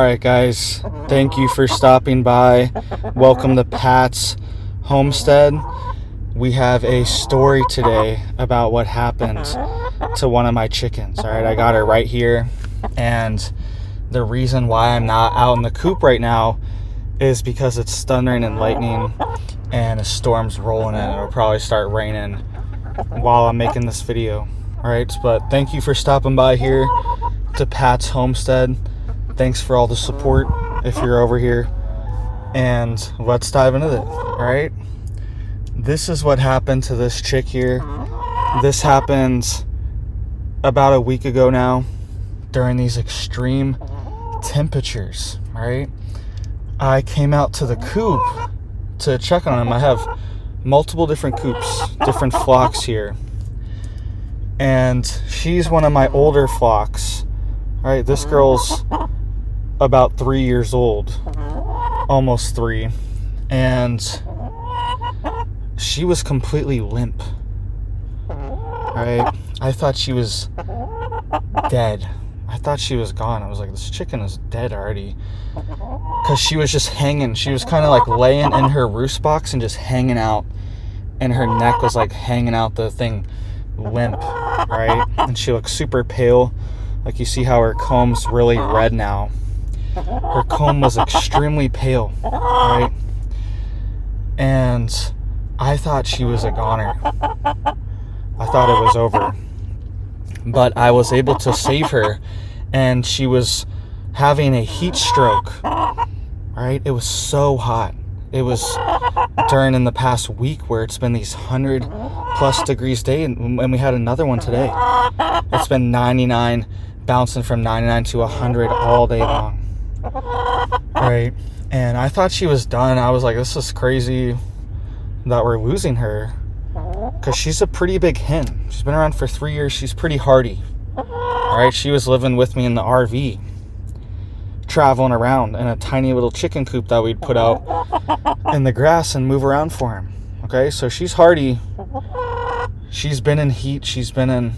Alright guys, thank you for stopping by. Welcome to Pat's Homestead. We have a story today about what happened to one of my chickens. Alright, I got her right here, and the reason why I'm not out in the coop right now is because it's thundering and lightning and a storm's rolling in. It'll probably start raining while I'm making this video. Alright, but thank you for stopping by here to Pat's Homestead. Thanks for all the support if you're over here, and let's dive into it. All right, this is what happened to this chick here. This happened about a week ago now during these extreme temperatures. All right, I came out to the coop to check on them. I have multiple different coops, different flocks here, and she's one of my older flocks. All right, this girl's about 3 years old, almost 3, and she was completely limp. Right? I thought she was dead. I thought she was gone. I was like, this chicken is dead already, because she was just hanging. She was kind of like laying in her roost box and just hanging out, and her neck was like hanging out the thing, limp, right? And she looked super pale. Like, you see how her comb's really red now. Her comb was extremely pale, right? And I thought she was a goner. I thought it was over. But I was able to save her, and she was having a heat stroke, right? It was so hot. It was during in the past week where it's been these 100+ degrees day, and we had another one today. It's been 99, bouncing from 99 to 100 all day long. Right, and I thought she was done. I was like, this is crazy that we're losing her, because she's a pretty big hen. She's been around for 3 years. She's pretty hardy. All right, she was living with me in the RV, traveling around in a tiny little chicken coop that we'd put out in the grass and move around for him. Okay, so she's hardy. She's been in heat. She's been in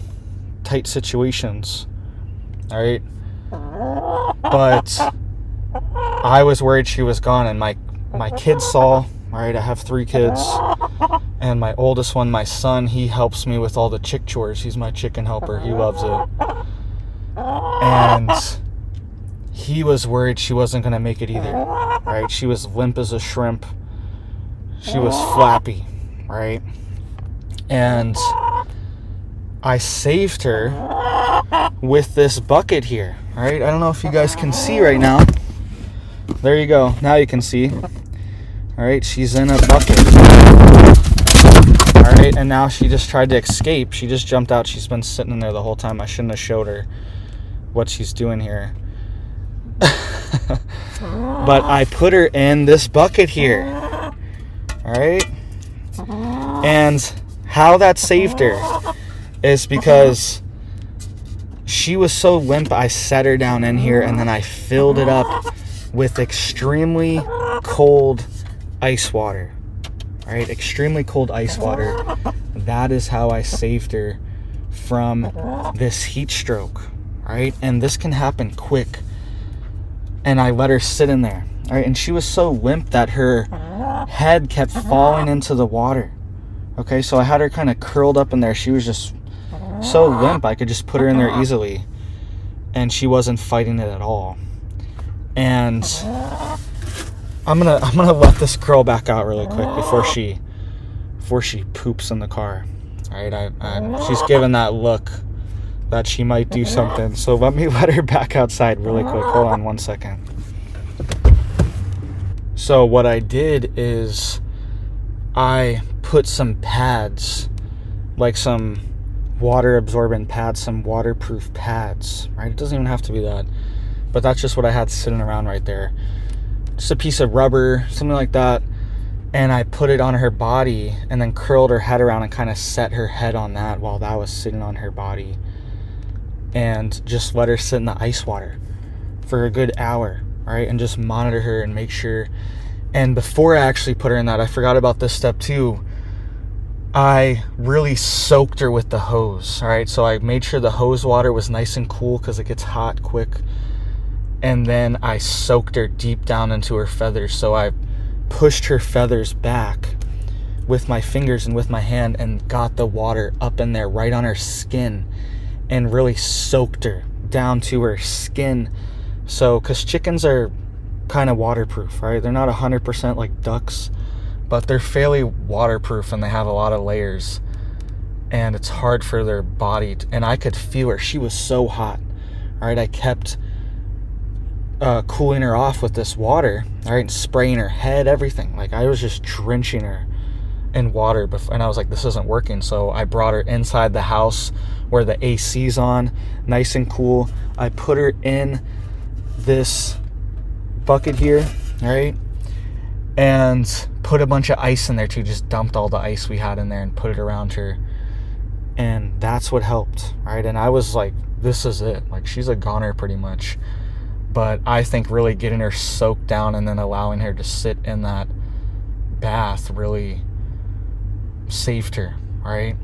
tight situations. All right, but I was worried she was gone, and my kids saw. Right, I have 3 kids, and my oldest one, my son, he helps me with all the chick chores. He's my chicken helper. He loves it. And he was worried she wasn't going to make it either. Right, she was limp as a shrimp. She was flappy, right? And I saved her with this bucket here. All right, I don't know if you guys can see right now. There you go. Now you can see. All right, she's in a bucket. All right, and now she just tried to escape. She just jumped out. She's been sitting in there the whole time. I shouldn't have showed her what she's doing here. But I put her in this bucket here. All right, and how that saved her is because she was so limp. I set her down in here, and then I filled it up with extremely cold ice water. All right, extremely cold ice water. That is how I saved her from this heat stroke. All right, and this can happen quick. And I let her sit in there. All right, and she was so limp that her head kept falling into the water. Okay, so I had her kind of curled up in there. She was just so limp, I could just put her in there easily, and she wasn't fighting it at all. And I'm gonna let this girl back out really quick before she poops in the car. All right, she's giving that look that she might do something, so let me let her back outside really quick. Hold on 1 second. So what I did is I put some pads, like some water absorbent pads, some waterproof pads, right? It doesn't even have to be that, but that's just what I had sitting around right there. Just a piece of rubber, something like that. And I put it on her body and then curled her head around and kind of set her head on that while that was sitting on her body, and just let her sit in the ice water for a good hour, right? And just monitor her and make sure. And before I actually put her in that, I forgot about this step too. I really soaked her with the hose. All right, so I made sure the hose water was nice and cool because it gets hot quick. and then I soaked her deep down into her feathers. So I pushed her feathers back with my fingers and with my hand and got the water up in there right on her skin and really soaked her down to her skin. So, because chickens are kind of waterproof, right? They're not 100% like ducks, but they're fairly waterproof and they have a lot of layers, and it's hard for their body and I could feel her. She was so hot, right? I kept cooling her off with this water, all right, and spraying her head, everything. Like, I was just drenching her in water before, and I was like, this isn't working. So I brought her inside the house where the AC's on, nice and cool. I put her in this bucket here, right, and put a bunch of ice in there too. Just dumped all the ice we had in there and put it around her, and that's what helped, right? And I was like, this is it. Like, she's a goner pretty much. But I think really getting her soaked down and then allowing her to sit in that bath really saved her, right?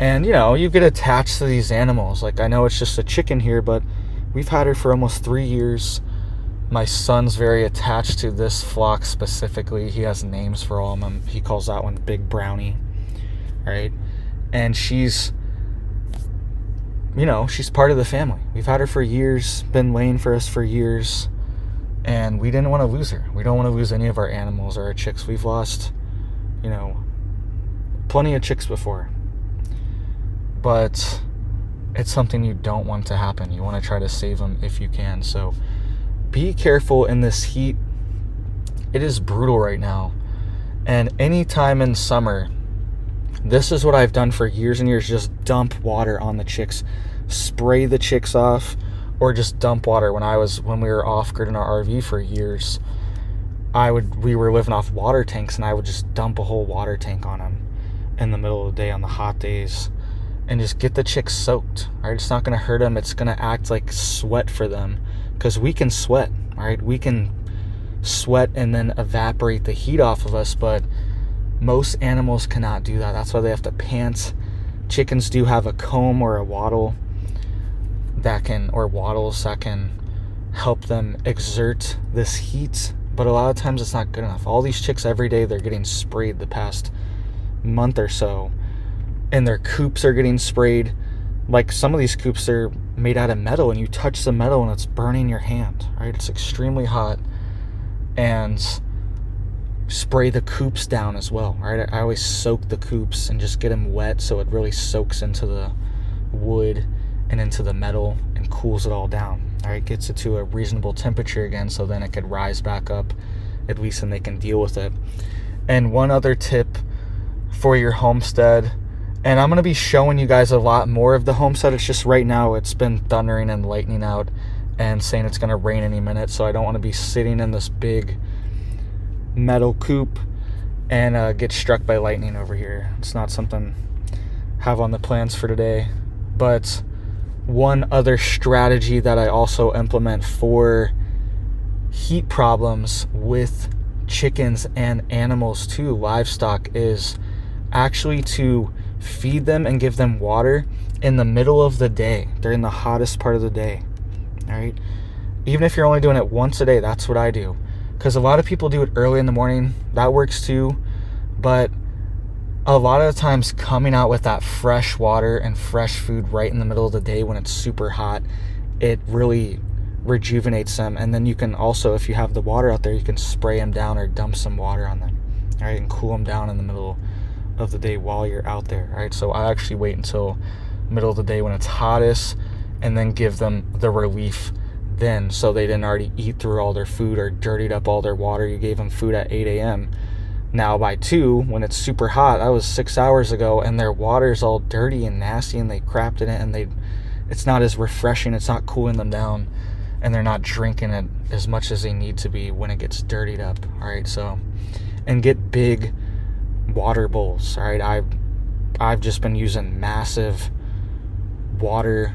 And, you know, you get attached to these animals. Like, I know it's just a chicken here, but we've had her for almost 3 years. My son's very attached to this flock specifically. He has names for all of them. He calls that one Big Brownie, right? And she's, you know, she's part of the family. We've had her for years, been laying for us for years, and we didn't want to lose her. We don't want to lose any of our animals or our chicks. We've lost, you know, plenty of chicks before, but it's something you don't want to happen. You want to try to save them if you can. So be careful in this heat. It is brutal right now. And anytime in summer, this is what I've done for years and years. Just dump water on the chicks, spray the chicks off, or just dump water. When we were off grid in our RV for years, we were living off water tanks, and I would just dump a whole water tank on them in the middle of the day on the hot days and just get the chicks soaked. All right, it's not going to hurt them. It's going to act like sweat for them, because we can sweat. All right, we can sweat and then evaporate the heat off of us, but most animals cannot do that. That's why they have to pant. Chickens do have a comb or a wattle or wattles that can help them exert this heat, but a lot of times it's not good enough. All these chicks every day, they're getting sprayed the past month or so, and their coops are getting sprayed. Like, some of these coops are made out of metal, and you touch the metal and it's burning your hand, right? It's extremely hot. And spray the coops down as well, right? I always soak the coops and just get them wet so it really soaks into the wood and into the metal and cools it all down, all right? Gets it to a reasonable temperature again, so then it could rise back up, at least, and they can deal with it. And one other tip for your homestead, and I'm going to be showing you guys a lot more of the homestead. It's just right now it's been thundering and lightning out and saying it's going to rain any minute, so I don't want to be sitting in this big metal coop and get struck by lightning over here. It's not something I have on the plans for today. But one other strategy that I also implement for heat problems with chickens and animals too, livestock, is actually to feed them and give them water in the middle of the day, during the hottest part of the day. All right, even if you're only doing it once a day, that's what I do. Because a lot of people do it early in the morning. That works too. But a lot of the times, coming out with that fresh water and fresh food right in the middle of the day when it's super hot, it really rejuvenates them. And then you can also, if you have the water out there, you can spray them down or dump some water on them, all right, and cool them down in the middle of the day while you're out there, all right? So I actually wait until middle of the day when it's hottest and then give them the relief then, so they didn't already eat through all their food or dirtied up all their water. You gave them food at 8 a.m. Now by 2, when it's super hot, that was 6 hours ago, and their water's all dirty and nasty, and they crapped in it, and it's not as refreshing. It's not cooling them down, and they're not drinking it as much as they need to be when it gets dirtied up, all right? So, and get big water bowls, all right? I've just been using massive water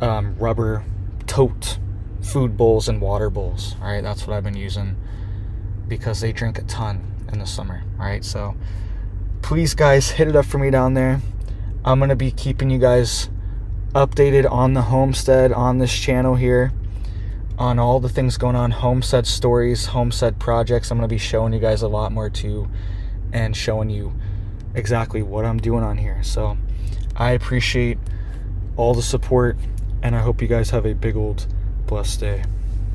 rubber tote food bowls and water bowls, all right? That's what I've been using, because they drink a ton in the summer, all right? So please, guys, hit it up for me down there. I'm going to be keeping you guys updated on the homestead on this channel here. on all the things going on, homestead stories, homestead projects. I'm going to be showing you guys a lot more too, and showing you exactly what I'm doing on here. So I appreciate all the support, and I hope you guys have a big old blessed day.